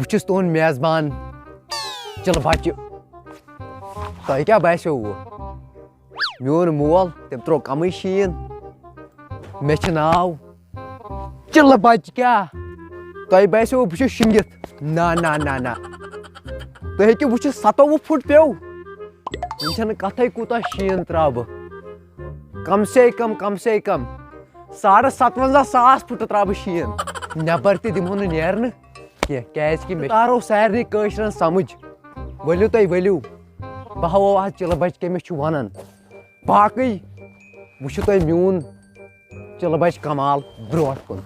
बुछुस तुन मेजबान चल बच्चे तुह क्या बो मोन मोल तम त्रो कम शीन मे नाव चल बच क्या तुह बो बहुत शिंगित ना ना ना ना तुह हेकि वो 27 फुट पे वन कथ कूत शीन त्रा बह कम से कम 57,500 फुट त्रा बह शीन नबर तमो नेरन कि तारो सारे कशरन समझ वलियो तुम वलियो बह वो आज चिल बच कमिस वन बाकी वो तुम मोन चिल बच कमाल ब्रोट कुन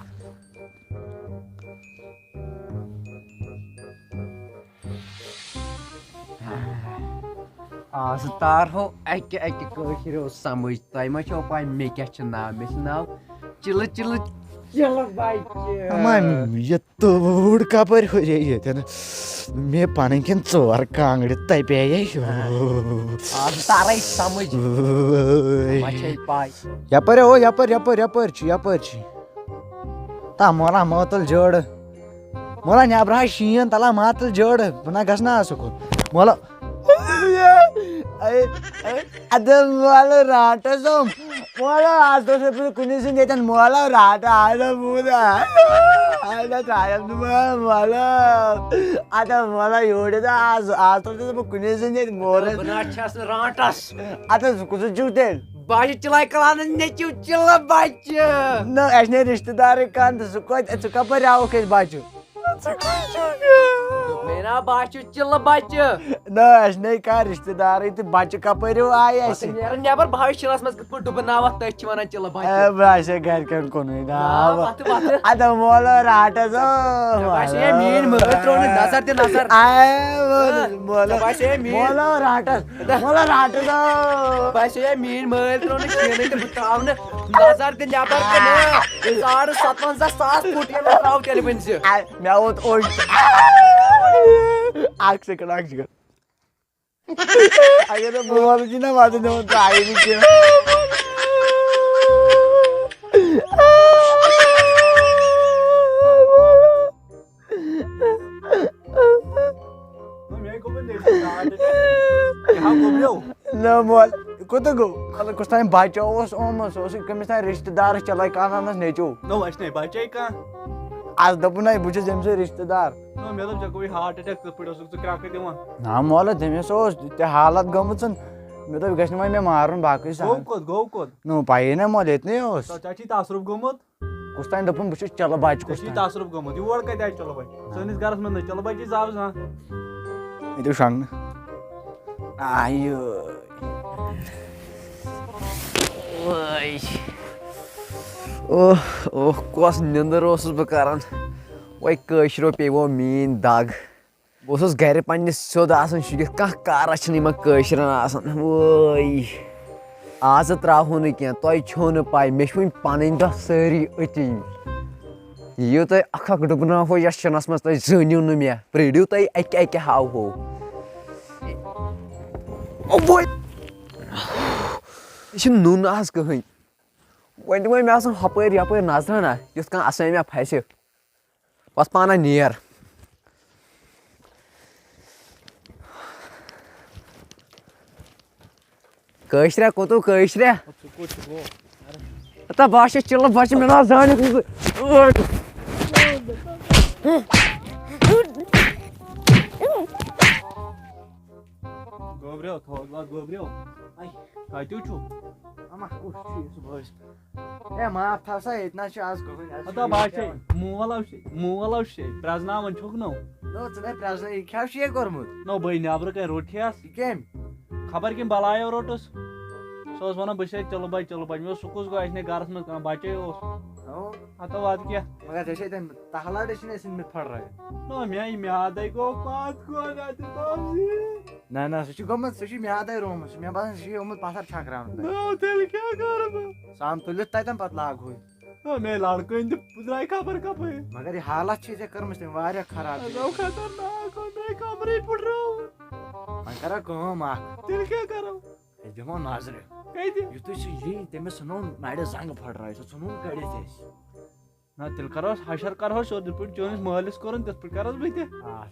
आज तारो अक समझ तुम मा पाई मे क्या नाव मे नाव चिल चिल चल ये तोड़ कपर मे पन किन 4 कांगड़ तय पे तारे समझ यपर ओ यपर ता मोला मतल जड़ मोला नब्रा शीन तला मतल जड़ बना गसना सुकुन मोला अद मोला राटसम मोला आज तो से कुनी से नेतन मोला राटा आला बुदा आला चायम मोला आता मोला योडे आज तो से कुनी से नेत मोरे बना छस राटस आता कुछ जुटे बाज चलाय कलान नेचू चल बच न असने रिश्तेदार कान सु कपर आओ के बाचू मेरा बाचू चल बच न असने का रिश्तेदार तो बच कपर आय ऐसे नेर नेबर भाई चिलस मस कत डुबनाव त छ वना चल बच बाशे घर कन कोन ना आता मोला राटस बाशे मीन मत्रो नजर दे नजर मोला बाशे मीन मोला राटस बाशे मीन मत्रो न खेने के बतावन नजर दे नेबर कन 57,500 फुट ये राव तेल बन से मैं वो ओ आग से कड़ा अगर मोबाइल जी ना बात नहीं होता आगे नहीं किया ना मोल को तो गो कुछ टाइम बाचो ओस ओमस ओस कमिस टाइम रिश्तेदार चलाई कानानस नेचो नो असने बाचे का आज दपुना बुझे जमसे रिश्तेदार नो मे दप कोई हार्ट अटैक पड़ो सु क्राक दिवान ना मोल तमिस ओस ते हालत गमचन मे तो गशन मे मारन बाकी सा गो कोद नो पाए ना मोल इतने ओस तो चाची तासरुफ गोमत कुछ टाइम दपुन बुझे चलो बाच कुछ चाची तासरुफ गोमत योर कत आइ चलो भाई सनिस घरस में चलो भाई जी साहब ना इतो संग आयो ओय ओह ओह कस निंदर बह करान वही कशरो पे वो मीन दाग बस गर पे सोद शुगित कह कारा कशरन वही आज त्रो न क्या तुम छो न पाई मे पन दह सारी अति यो तुम अख डुबनो यस शनस मज तुम जनियो न मे प्रिडियो तुम अक हाव हो यह नुन आज कहें वन दिम मे हपर यपर नजर ना युथ कह असमिया फंस बस पाना नेर कशरे कोतु कशरे बाश चिल बच मे ना जान गोब्रियो थोड़ा गोब्रियो आई काटू छु अमा कुछ सुबह ए माफ था सा इतना आज कहीं अता बाचे मुवल शे प्रजनावन छुक नो नो चले प्रजन क्या शे करमुत नो भाई नबर के रोटियास केम खबर किम बलायो रोटस सोस वना बसे चलो भाई मे सुकुस गो असने गारस में का बाचे ओस अता वाद क्या मगर जैसे तन तहला डशने सिन में फड़ रहे नो मे आदे को पात को ना तो ना सु गमत सु मे आदे रोम सु मे बास सु उमत पासर छकरान नो तेल क्या कर शाम तुलित ततन पत लाग होय मे लड़कन द्राय खबर कप मगर ये हालत छे जे कर्मस ते वारिया खराब खतरनाक मे कमरे पुट्रो वह करा काम आख तेल क्या करो दिमो नजर कह युतु ये तमिस सन नाड़े जंग फट रहा है सन कड़े ना तेल करो हशर करो सोद पे चोनिस मालिस करन तस पे करस बे ते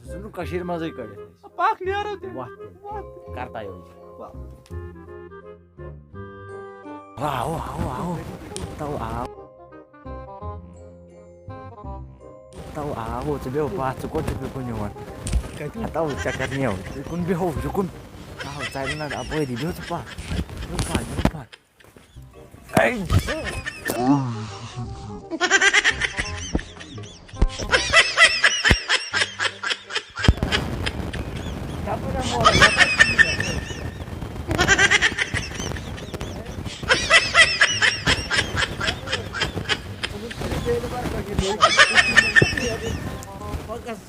सन कशीर मजे कड़े पाक नेरो ते वाह करता है आओ आओ आओ tau आओ ce beu pa ce ko ce pe kun yo tau cakap ni kun beu kun tau cai na apa di beu pa lupa ai Siapa yang mau Fokus.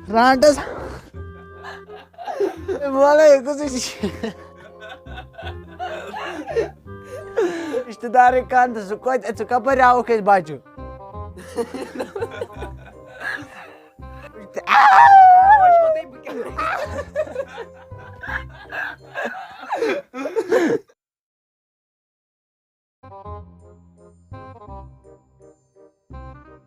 Rantas. Bola ikut sih. Riश्तेदार कान तो सुका पर आओ के बाजू